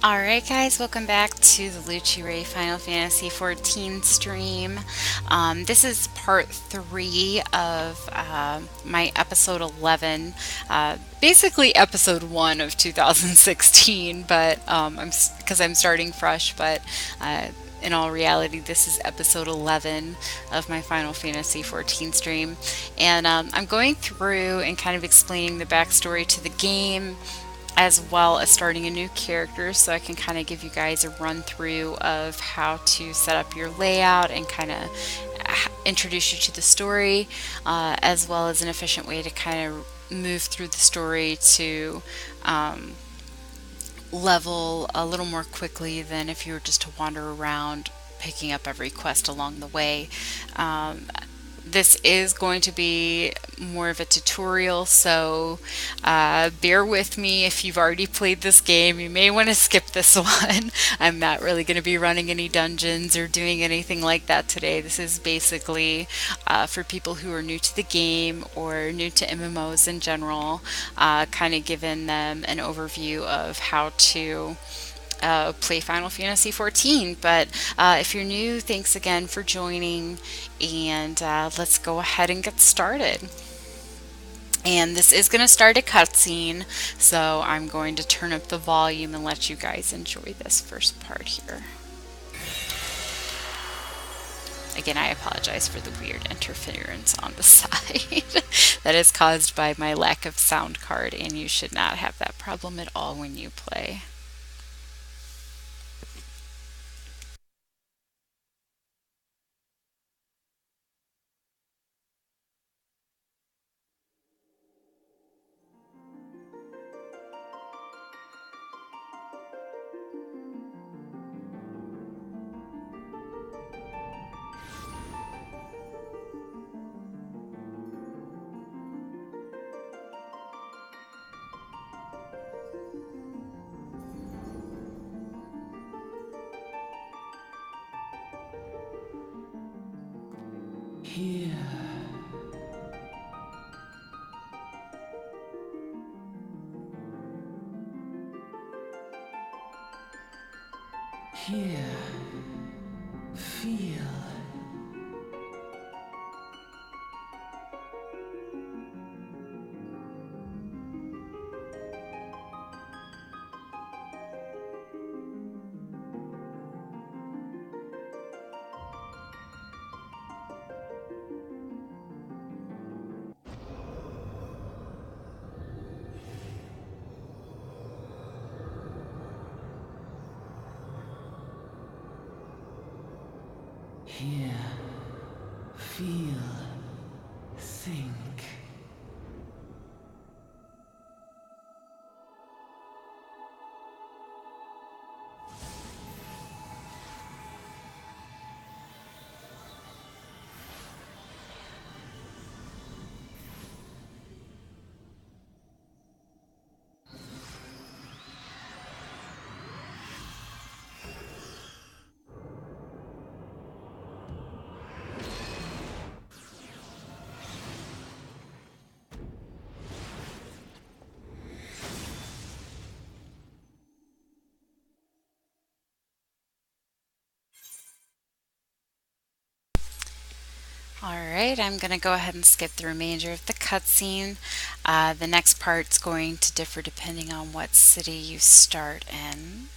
Alright guys, welcome back to the Luchi Ray Final Fantasy XIV stream. This is part 3 of my episode 11, basically episode 1 of 2016, but because I'm starting fresh, but in all reality, this is episode 11 of my Final Fantasy XIV stream. And I'm going through and kind of explaining the backstory to the game, as well as starting a new character, so I can kind of give you guys a run through of how to set up your layout and kind of introduce you to the story, as well as an efficient way to kind of move through the story to level a little more quickly than if you were just to wander around picking up every quest along the way. This is going to be more of a tutorial, so bear with me if you've already played this game. You may want to skip this one. I'm not really going to be running any dungeons or doing anything like that today. This is basically for people who are new to the game or new to MMOs in general, kind of giving them an overview of how to play Final Fantasy XIV. But if you're new, thanks again for joining, and let's go ahead and get started. And this is going to start a cutscene, so I'm going to turn up the volume and let you guys enjoy this first part here. Again, I apologize for the weird interference on the side. That is caused by my lack of sound card, and you should not have that problem at all when you play. Here. Here. Feel. Hear, feel, think. Alright, I'm going to go ahead and skip the remainder of the cutscene. The next part's going to differ depending on what city you start in.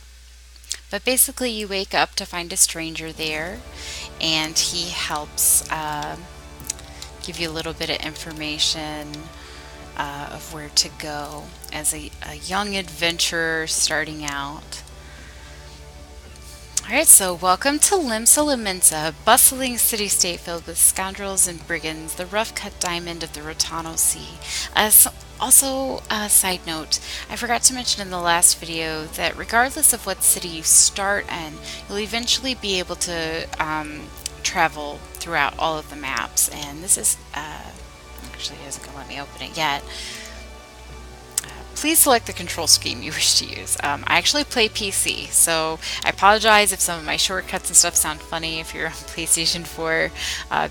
But basically you wake up to find a stranger there, and he helps give you a little bit of information of where to go as a young adventurer starting out. Alright, so welcome to Limsa Lominsa, a bustling city-state filled with scoundrels and brigands, the rough-cut diamond of the Rotano Sea. Also, a side note, I forgot to mention in the last video that regardless of what city you start in, you'll eventually be able to travel throughout all of the maps. And this is, actually it isn't going to let me open it yet. please select the control scheme you wish to use. I actually play PC, so I apologize if some of my shortcuts and stuff sound funny if you're on PlayStation 4.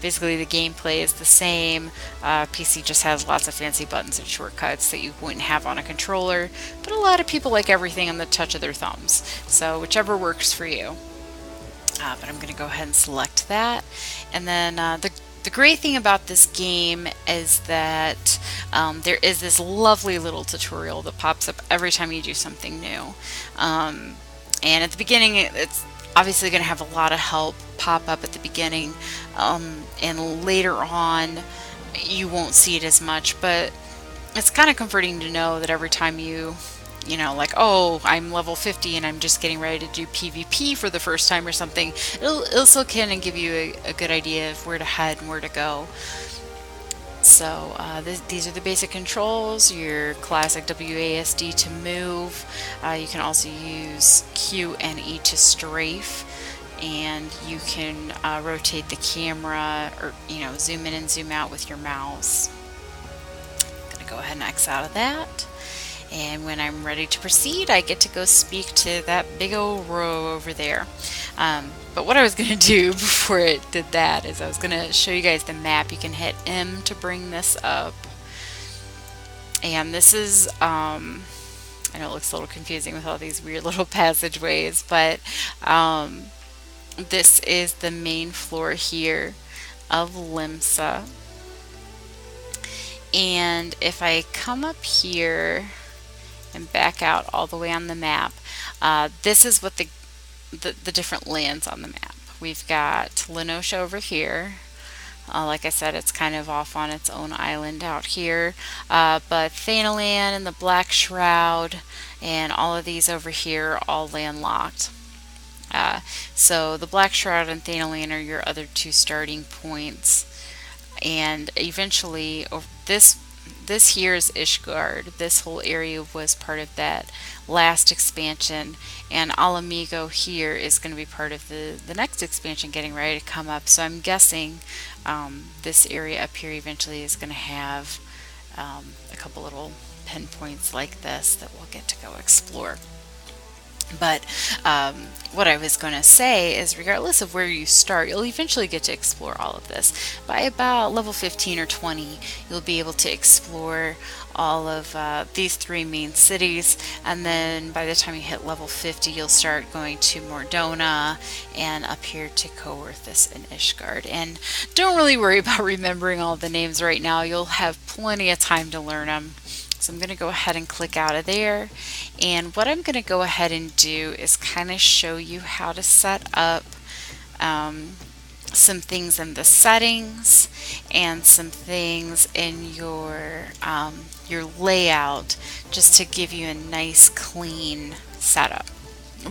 Basically, the gameplay is the same. PC just has lots of fancy buttons and shortcuts that you wouldn't have on a controller, but a lot of people like everything on the touch of their thumbs, so whichever works for you. But I'm going to go ahead and select that. And then the great thing about this game is that there is this lovely little tutorial that pops up every time you do something new. And at the beginning, it's obviously going to have a lot of help pop up at the beginning. And later on, you won't see it as much, but it's kind of comforting to know that every time you know, like, oh, I'm level 50 and I'm just getting ready to do PvP for the first time or something, it'll still kind of give you a good idea of where to head and where to go. So these are the basic controls, your classic WASD to move. You can also use Q and E to strafe, and you can rotate the camera or, you know, zoom in and zoom out with your mouse. I'm going to go ahead and X out of that. And when I'm ready to proceed, I get to go speak to that big old row over there. But what I was going to do before it did that is I was going to show you guys the map. You can hit M to bring this up. And this is, I know it looks a little confusing with all these weird little passageways, but this is the main floor here of Limsa. And if I come up here and back out all the way on the map, this is what the different lands on the map. We've got Lenosha over here. Like I said, it's kind of off on its own island out here. But Thanalan and the Black Shroud and all of these over here are all landlocked. So the Black Shroud and Thanalan are your other two starting points. And eventually, this here is Ishgard. This whole area was part of that last expansion, and Alamigo here is going to be part of the next expansion getting ready to come up. So I'm guessing this area up here eventually is going to have a couple little pinpoints like this that we'll get to go explore. But what I was going to say is, regardless of where you start, you'll eventually get to explore all of this. By about level 15 or 20, you'll be able to explore all of these three main cities, and then by the time you hit level 50, you'll start going to Mordona and up here to Coerthus and Ishgard. And don't really worry about remembering all the names right now. You'll have plenty of time to learn them. So I'm going to go ahead and click out of there, and what I'm going to go ahead and do is kind of show you how to set up some things in the settings and some things in your layout, just to give you a nice clean setup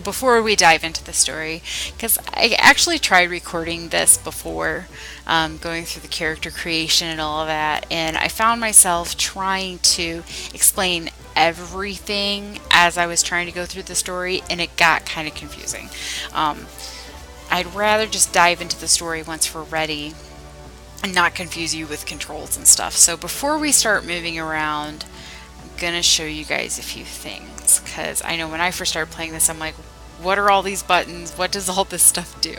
before we dive into the story, because I actually tried recording this before, going through the character creation and all of that, and I found myself trying to explain everything as I was trying to go through the story, and it got kind of confusing. I'd rather just dive into the story once we're ready and not confuse you with controls and stuff. So before we start moving around, gonna show you guys a few things, because I know when I first started playing this, I'm like, what are all these buttons? What does all this stuff do?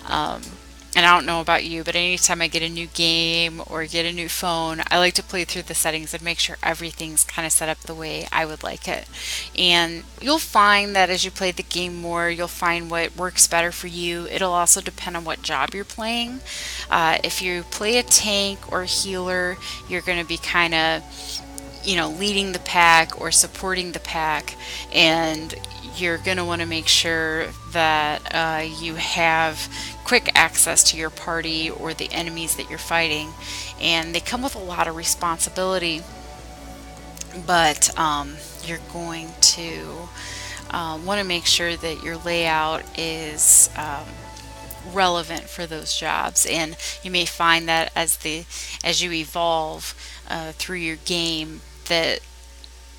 And I don't know about you, but anytime I get a new game or get a new phone, I like to play through the settings and make sure everything's kind of set up the way I would like it. And you'll find that as you play the game more, you'll find what works better for you. It'll also depend on what job you're playing. If you play a tank or a healer, you're going to be kind of, you know, leading the pack or supporting the pack, and you're going to want to make sure that you have quick access to your party or the enemies that you're fighting, and they come with a lot of responsibility, but you're going to want to make sure that your layout is relevant for those jobs. And you may find that as you evolve through your game, that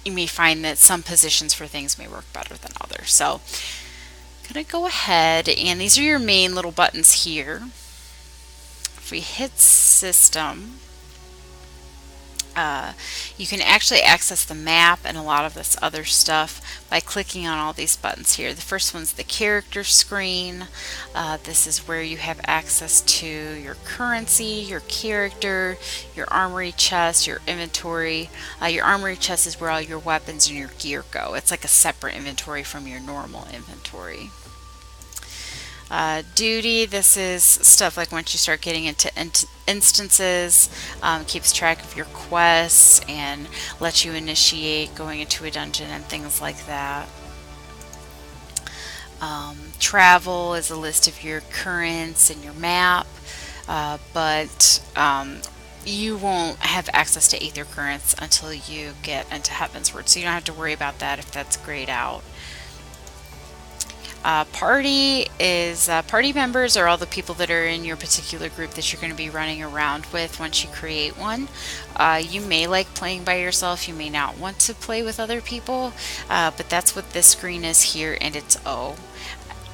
you may find that some positions for things may work better than others. So I'm going to go ahead, and these are your main little buttons here. If we hit system, You can actually access the map and a lot of this other stuff by clicking on all these buttons here. The first one's the character screen. This is where you have access to your currency, your character, your armory chest, your inventory. Your armory chest is where all your weapons and your gear go. It's like a separate inventory from your normal inventory. Duty, this is stuff like once you start getting into instances, keeps track of your quests and lets you initiate going into a dungeon and things like that. Travel is a list of your currents and your map, but you won't have access to Aether Currents until you get into Heavensward, so you don't have to worry about that if that's grayed out. Party members are all the people that are in your particular group that you're going to be running around with once you create one. You may like playing by yourself, you may not want to play with other people, but that's what this screen is here, and it's O.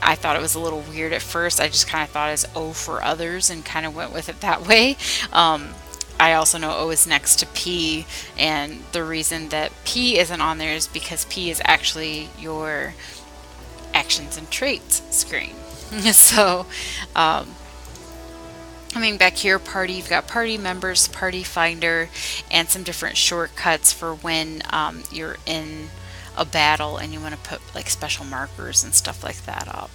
I thought it was a little weird at first. I just kind of thought it was O for others and kind of went with it that way. I also know O is next to P, and the reason that P isn't on there is because P is actually your actions and traits screen. So coming back here, party, you've got party members, party finder, and some different shortcuts for when you're in a battle and you want to put like special markers and stuff like that up.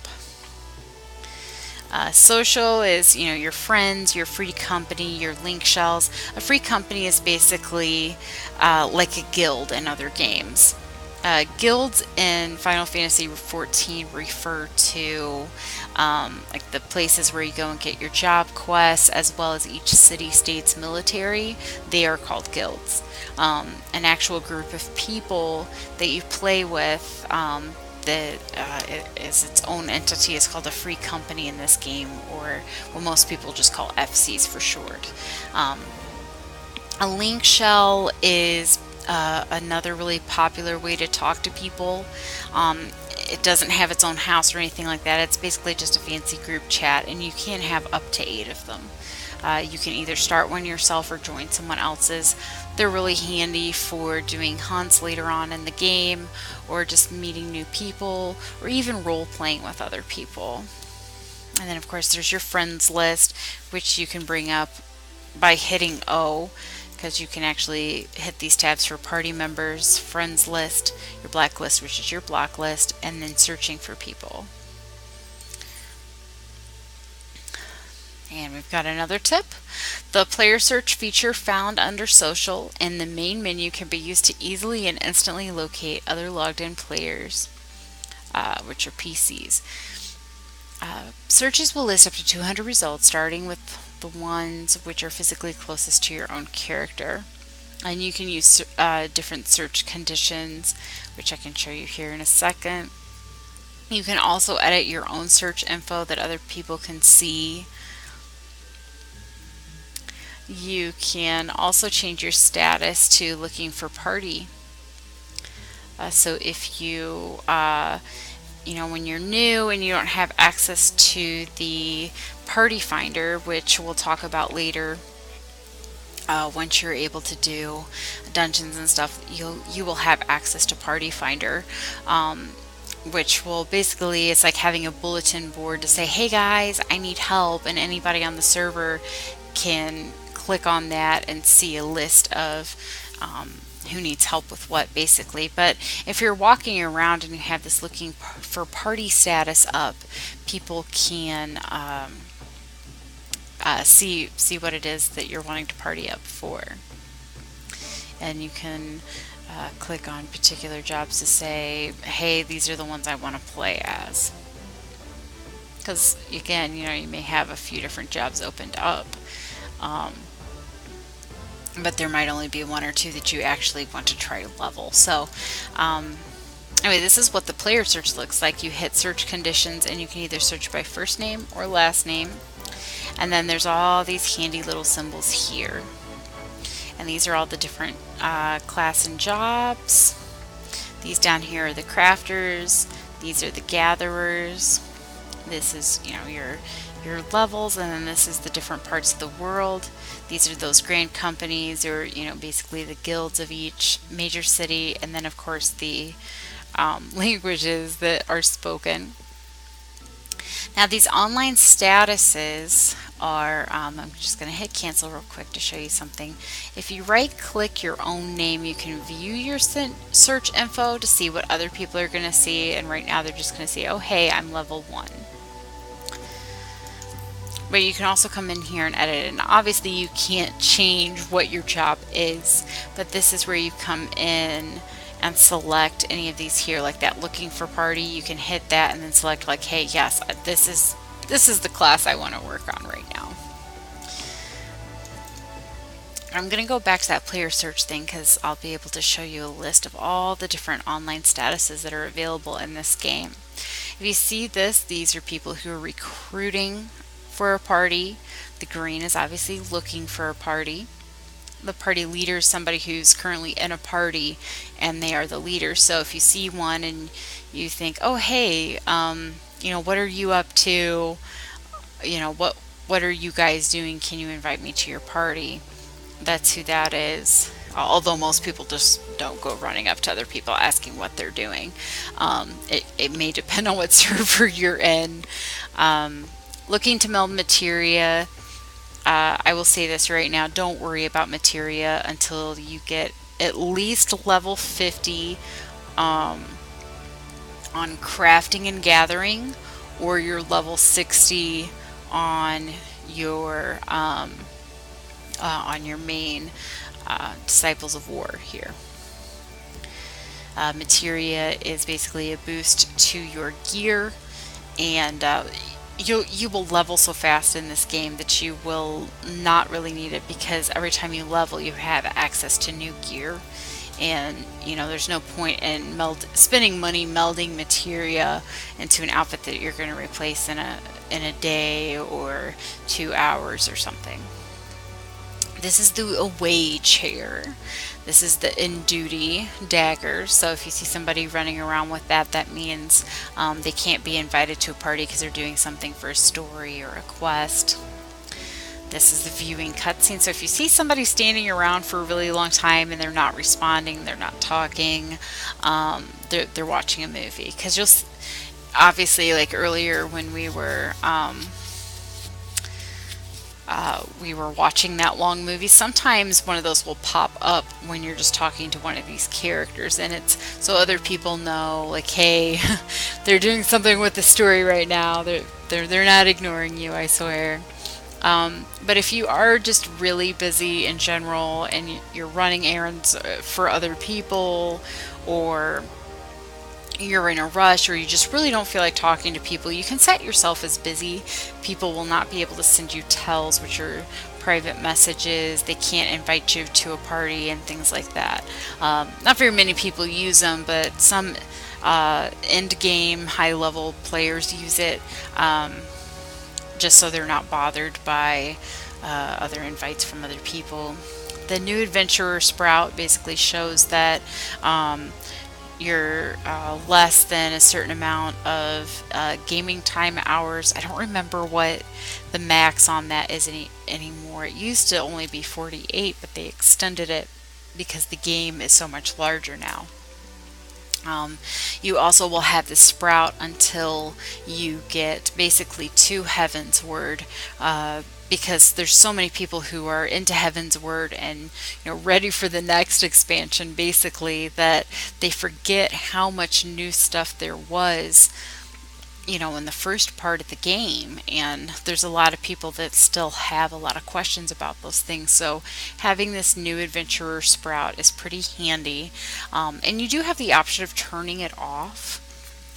Social is, your friends, your free company, your link shells. A free company is basically like a guild in other games. Guilds in Final Fantasy XIV refer to like the places where you go and get your job quests, as well as each city-state's military. They are called guilds. An actual group of people that you play with that is its own entity is called a free company in this game, or what most people just call FCs for short. A link shell is another really popular way to talk to people. It doesn't have its own house or anything like that. It's basically just a fancy group chat, and you can have up to 8 of them. You can either start one yourself or join someone else's. They're really handy for doing hunts later on in the game, or just meeting new people, or even role-playing with other people. And then of course there's your friends list, which you can bring up by hitting O, because you can actually hit these tabs for party members, friends list, your blacklist, which is your block list, and then searching for people. And we've got another tip. The player search feature found under social in the main menu can be used to easily and instantly locate other logged in players, which are PCs. Searches will list up to 200 results, starting with the ones which are physically closest to your own character. And you can use different search conditions, which I can show you here in a second. You can also edit your own search info that other people can see. You can also change your status to looking for party. So if you when you're new and you don't have access to the party finder, which we'll talk about later, once you're able to do dungeons and stuff, you will have access to party finder, which will basically, it's like having a bulletin board to say, hey guys, I need help, and anybody on the server can click on that and see a list of who needs help with what, basically. But if you're walking around and you have this looking for party status up, people can see what it is that you're wanting to party up for. And you can click on particular jobs to say, hey, these are the ones I want to play as. Because again, you may have a few different jobs opened up, but there might only be 1 or 2 that you actually want to try to level. So anyway, this is what the player search looks like. You hit search conditions and you can either search by first name or last name, and then there's all these handy little symbols here, and these are all the different class and jobs. These down here are the crafters, these are the gatherers, this is your your levels, and then this is the different parts of the world. These are those grand companies, or basically the guilds of each major city, and then of course the languages that are spoken. Now these online statuses are, I'm just going to hit cancel real quick to show you something. If you right click your own name, you can view your search info to see what other people are going to see, and right now they're just going to see, oh hey, I'm level 1. But you can also come in here and edit it, and obviously you can't change what your job is, but this is where you come in and select any of these here, like that looking for party. You can hit that and then select like, hey, yes, this is the class I want to work on right now. I'm going to go back to that player search thing because I'll be able to show you a list of all the different online statuses that are available in this game. If you see this, these are people who are recruiting for a party. The green is obviously looking for a party. The party leader is somebody who's currently in a party and they are the leader. So if you see one and you think, oh hey, what are you up to? What are you guys doing? Can you invite me to your party? That's who that is. Although most people just don't go running up to other people asking what they're doing. It may depend on what server you're in. Looking to meld materia. I will say this right now, don't worry about materia until you get at least level 50 on crafting and gathering, or you're level 60 on your main Disciples of War here. Materia is basically a boost to your gear, and you will level so fast in this game that you will not really need it, because every time you level you have access to new gear, and there's no point in spending money melding materia into an outfit that you're going to replace in a day or 2 hours or something. This is the away chair. This is the in duty dagger. So if you see somebody running around with that, that means they can't be invited to a party because they're doing something for a story or a quest. This is the viewing cutscene. So if you see somebody standing around for a really long time and they're not responding, they're not talking, they're watching a movie. Because you'll obviously, like earlier when we were watching that long movie, sometimes one of those will pop up when you're just talking to one of these characters, and it's so other people know, like, hey, they're doing something with the story right now. They're not ignoring you, I swear. But if you are just really busy in general and you're running errands for other people, or you're in a rush, or you just really don't feel like talking to people, you can set yourself as busy. People will not be able to send you tells, which are private messages. They can't invite you to a party and things like that. Not very many people use them, but some end game high level players use it, just so they're not bothered by other invites from other people. The new adventurer sprout basically shows that you're less than a certain amount of gaming time hours. I don't remember what the max on that is anymore. It used to only be 48, but they extended it because the game is so much larger now. You also will have this sprout until you get basically to Heaven's Word, because there's so many people who are into Heaven's Word and ready for the next expansion, basically, that they forget how much new stuff there was in the first part of the game, and there's a lot of people that still have a lot of questions about those things. So having this new adventurer sprout is pretty handy, and you do have the option of turning it off.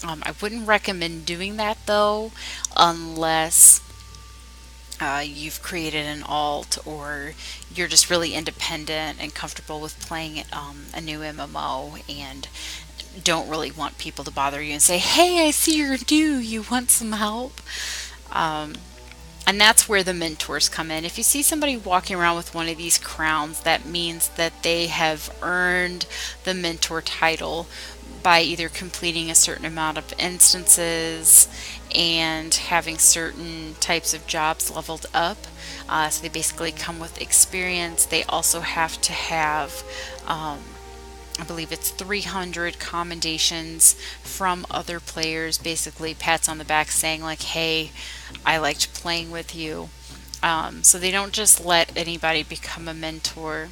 I wouldn't recommend doing that though, unless you've created an alt, or you're just really independent and comfortable with playing a new MMO and don't really want people to bother you and say, hey, I see you're new, you want some help? And that's where the mentors come in. If you see somebody walking around with one of these crowns, that means that they have earned the mentor title by either completing a certain amount of instances and having certain types of jobs leveled up. So they basically come with experience. They also have to have, I believe it's 300 commendations from other players, basically pats on the back saying like, hey, I liked playing with you. So they don't just let anybody become a mentor.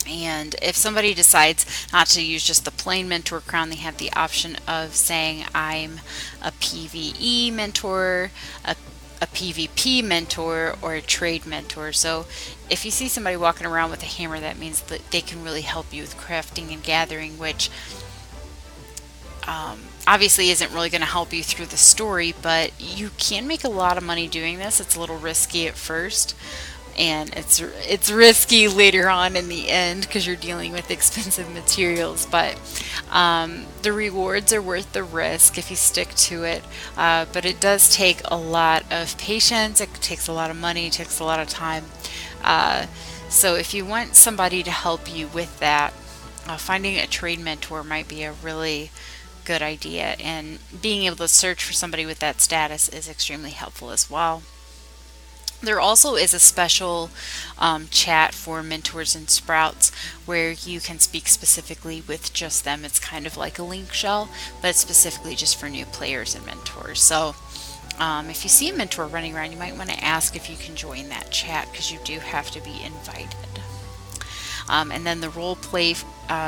And if somebody decides not to use just the plain mentor crown, they have the option of saying, I'm a PvE mentor, a PvP mentor, or a trade mentor. So if you see somebody walking around with a hammer, that means that they can really help you with crafting and gathering, which obviously isn't really going to help you through the story, but you can make a lot of money doing this. It's a little risky at first, and it's risky later on in the end because you're dealing with expensive materials, but the rewards are worth the risk if you stick to it. But it does take a lot of patience, it takes a lot of money, it takes a lot of time. So if you want somebody to help you with that, finding a trade mentor might be a really good idea, and being able to search for somebody with that status is extremely helpful as well. There also is a special chat for mentors and sprouts where you can speak specifically with just them. It's kind of like a link shell, but it's specifically just for new players and mentors. So if you see a mentor running around, you might want to ask if you can join that chat, because you do have to be invited. And then the role play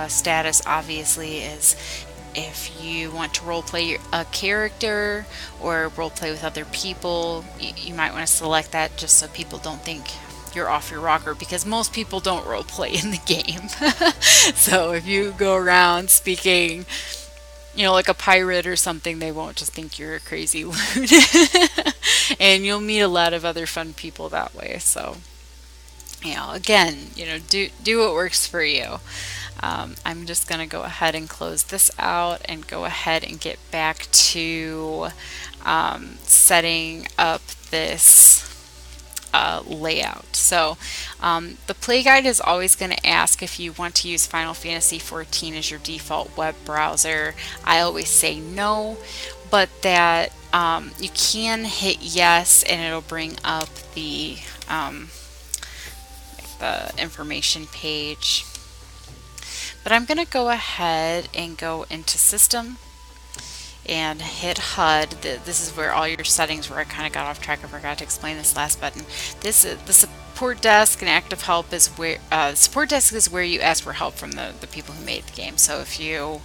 status obviously is if you want to roleplay a character or roleplay with other people, you might want to select that just so people don't think you're off your rocker, because most people don't roleplay in the game. So if you go around speaking, like a pirate or something, they won't just think you're a crazy loot. And you'll meet a lot of other fun people that way. So, again, do what works for you. I'm just going to go ahead and close this out and go ahead and get back to setting up this layout. So the play guide is always going to ask if you want to use Final Fantasy XIV as your default web browser. I always say no, but that you can hit yes and it'll bring up the information page. But I'm going to go ahead and go into System and hit HUD. This is where all your settings were. I kind of got off track. I forgot to explain this last button. The support desk and active help is where support desk is where you ask for help from the people who made the game. So if you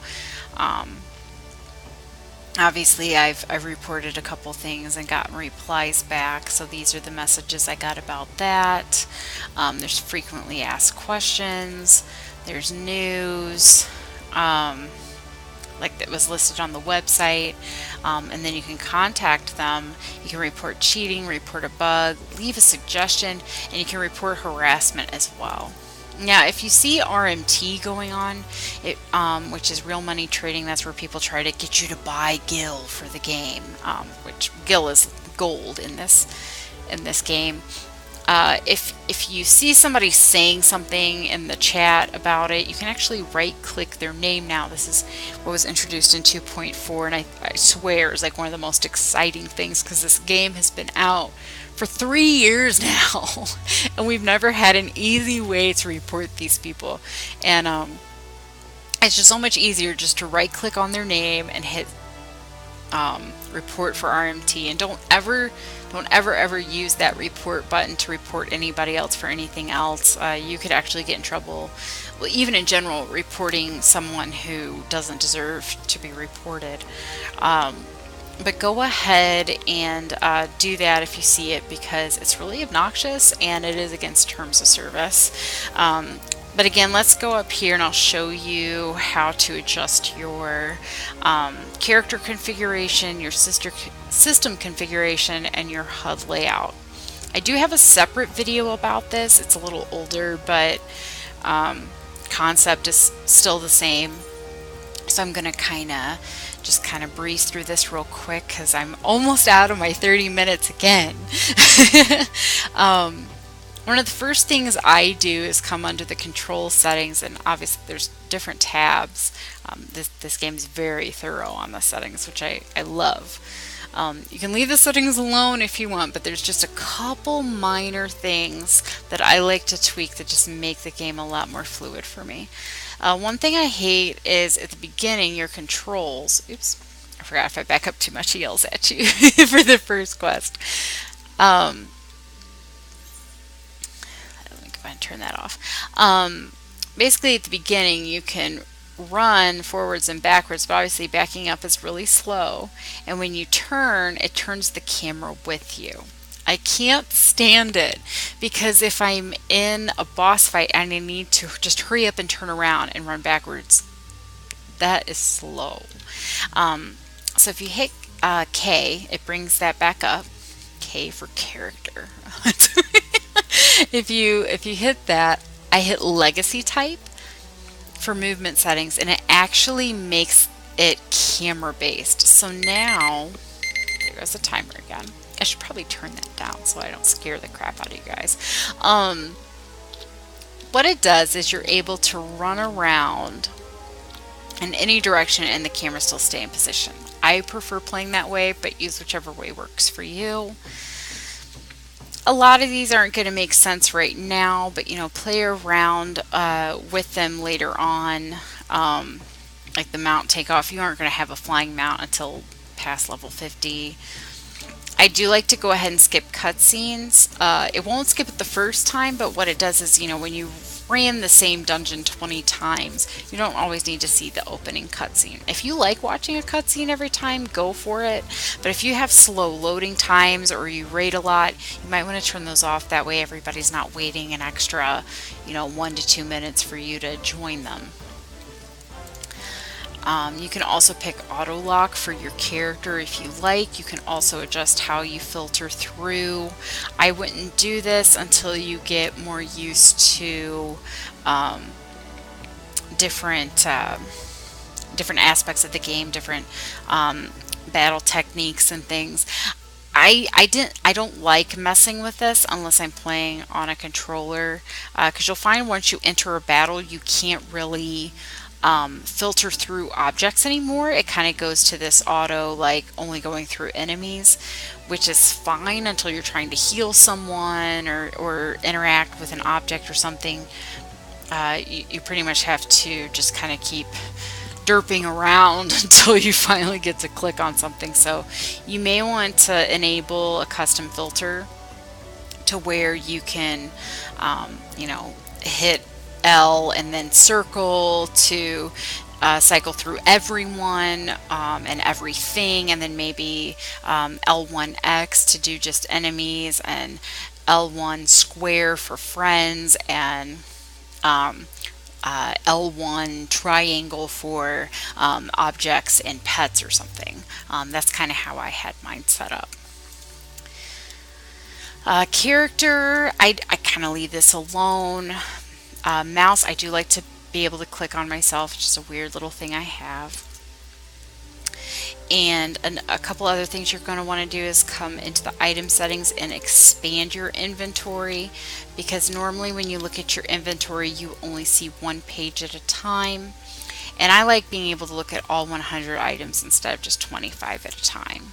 obviously I've reported a couple things and gotten replies back, so these are the messages I got about that. There's frequently asked questions, there's news, like that was listed on the website, and then you can contact them. You can report cheating, report a bug, leave a suggestion, and you can report harassment as well. Now, if you see RMT going on, which is real money trading, that's where people try to get you to buy gil for the game, which gil is gold in this game. If you see somebody saying something in the chat about it, you can actually right-click their name now. This is what was introduced in 2.4, and I swear is like one of the most exciting things, because this game has been out for 3 years now, and we've never had an easy way to report these people. And it's just so much easier just to right-click on their name and hit report for RMT, and don't ever use that report button to report anybody else for anything else. You could actually get in trouble, well, even in general, reporting someone who doesn't deserve to be reported. But go ahead and do that if you see it, because it's really obnoxious and it is against terms of service. But again, let's go up here and I'll show you how to adjust your character configuration, your system configuration, and your HUD layout. I do have a separate video about this. It's a little older, but concept is still the same. So I'm going to just kind of breeze through this real quick because I'm almost out of my 30 minutes again. One of the first things I do is come under the control settings, and obviously different tabs. This game is very thorough on the settings, which I love. You can leave the settings alone if you want, but there's just a couple minor things that I like to tweak that just make the game a lot more fluid for me. One thing I hate is at the beginning, your controls. Oops, I forgot, if I back up too much, he yells at you for the first quest. Let me go ahead and turn that off. Basically, at the beginning, you can run forwards and backwards, but obviously backing up is really slow. And when you turn, it turns the camera with you. I can't stand it because if I'm in a boss fight and I need to just hurry up and turn around and run backwards, that is slow. So if you hit K, it brings that back up. K for character. If you hit that, I hit legacy type for movement settings, and it actually makes it camera based. So now, there goes the timer again. I should probably turn that down so I don't scare the crap out of you guys. What it does is you're able to run around in any direction and the camera still stay in position. I prefer playing that way, but use whichever way works for you. A lot of these aren't going to make sense right now, but play around with them later on. Like the mount takeoff, you aren't going to have a flying mount until past level 50. I do like to go ahead and skip cutscenes. It won't skip it the first time, but what it does is, when you ran the same dungeon 20 times, you don't always need to see the opening cutscene. If you like watching a cutscene every time, go for it. But if you have slow loading times or you raid a lot, you might want to turn those off. That way everybody's not waiting an extra, 1 to 2 minutes for you to join them. You can also pick auto lock for your character if you like. You can also adjust how you filter through. I wouldn't do this until you get more used to different aspects of the game, different battle techniques and things. I don't like messing with this unless I'm playing on a controller, because you'll find once you enter a battle, you can't really filter through objects anymore. It kind of goes to this auto, like only going through enemies, which is fine until you're trying to heal someone or interact with an object or something. You pretty much have to just kind of keep derping around until you finally get to click on something. So you may want to enable a custom filter to where you can hit L and then circle to cycle through everyone and everything, and then maybe L1X to do just enemies, and L1 square for friends, and L1 triangle for objects and pets or something. That's kind of how I had mine set up. Character, I kind of leave this alone. Mouse, I do like to be able to click on myself. It's just a weird little thing I have. And a couple other things you're going to want to do is come into the item settings and expand your inventory, because normally when you look at your inventory you only see one page at a time, and I like being able to look at all 100 items instead of just 25 at a time.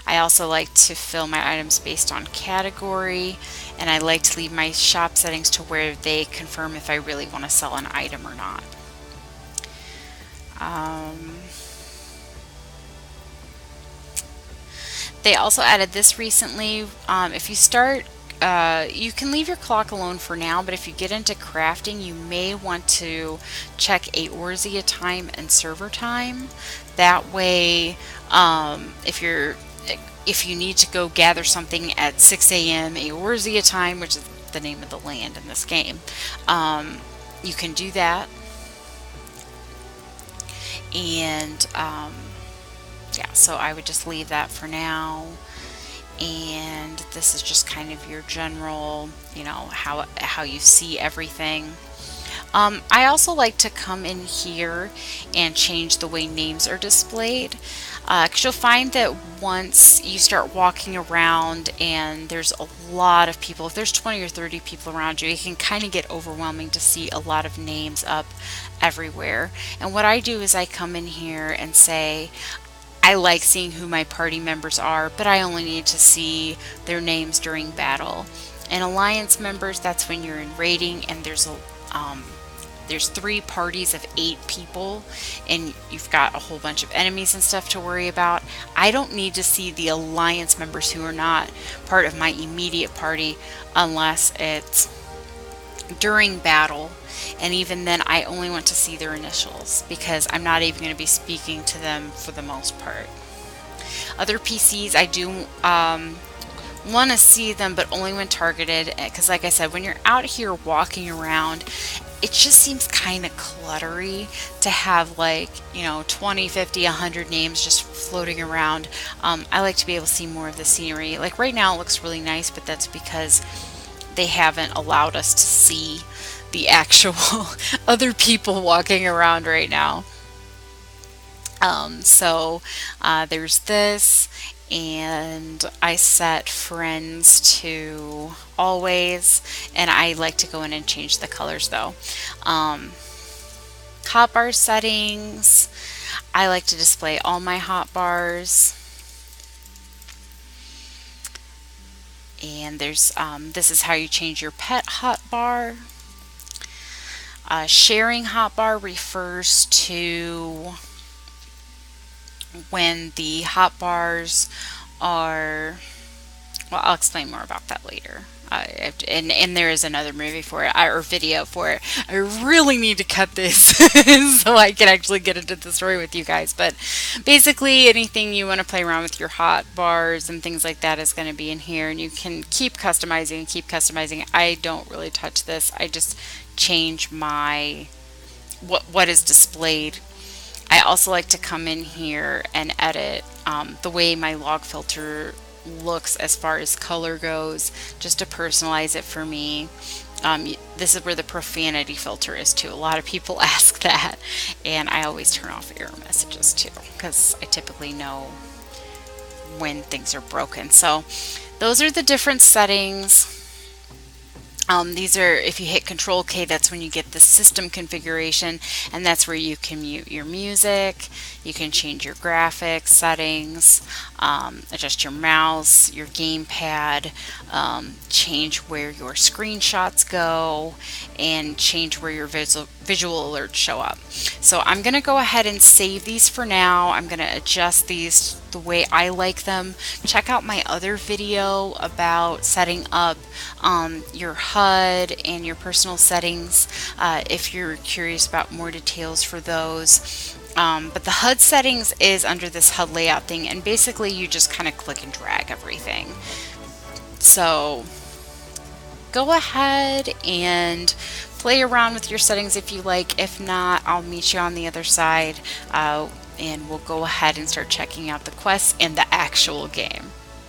I also like to fill my items based on category, and I like to leave my shop settings to where they confirm if I really want to sell an item or not. They also added this recently. If you start, you can leave your clock alone for now, but if you get into crafting, you may want to check Aorzia time and server time. That way, if you need to go gather something at 6 a.m. Aorzia time, which is the name of the land in this game, you can do that. And yeah, so I would just leave that for now. And this is just kind of your general, how you see everything. I also like to come in here and change the way names are displayed. Because you'll find that once you start walking around and there's a lot of people, if there's 20 or 30 people around you, it can kind of get overwhelming to see a lot of names up everywhere. And what I do is I come in here and say, I like seeing who my party members are, but I only need to see their names during battle. And alliance members, that's when you're in raiding and there's 3 parties of 8 people and you've got a whole bunch of enemies and stuff to worry about. I don't need to see the alliance members who are not part of my immediate party unless it's during battle, and even then I only want to see their initials because I'm not even going to be speaking to them for the most part. Other PCs, I do want to see them, but only when targeted, because like I said, when you're out here walking around, it just seems kind of cluttery to have, like, 20, 50, 100 names just floating around. I like to be able to see more of the scenery. Like right now it looks really nice, but that's because they haven't allowed us to see the actual other people walking around right now. There's this, and I set friends to always, and I like to go in and change the colors though. Hotbar settings, I like to display all my hotbars. And there's this is how you change your pet hotbar. Sharing hotbar refers to when the hotbars are, well, I'll explain more about that later. And there is another movie for it, or video for it. I really need to cut this so I can actually get into the story with you guys. But basically, anything you want to play around with your hot bars and things like that is going to be in here, and you can keep customizing and keep customizing. I don't really touch this. I just change my what is displayed. I also like to come in here and edit the way my log filter looks as far as color goes, just to personalize it for me. This is where the profanity filter is too. A lot of people ask that, and I always turn off error messages too because I typically know when things are broken. So those are the different settings. These are, if you hit Control K, that's when you get the system configuration, and that's where you can mute your music, you can change your graphics settings, adjust your mouse, your gamepad, change where your screenshots go, and change where your visual alerts show up. So I'm going to go ahead and save these for now. I'm going to adjust these the way I like them. Check out my other video about setting up your HUD and your personal settings if you're curious about more details for those. But the HUD settings is under this HUD layout thing, and basically you just kind of click and drag everything. So go ahead and play around with your settings if you like. If not, I'll meet you on the other side and we'll go ahead and start checking out the quests and the actual game.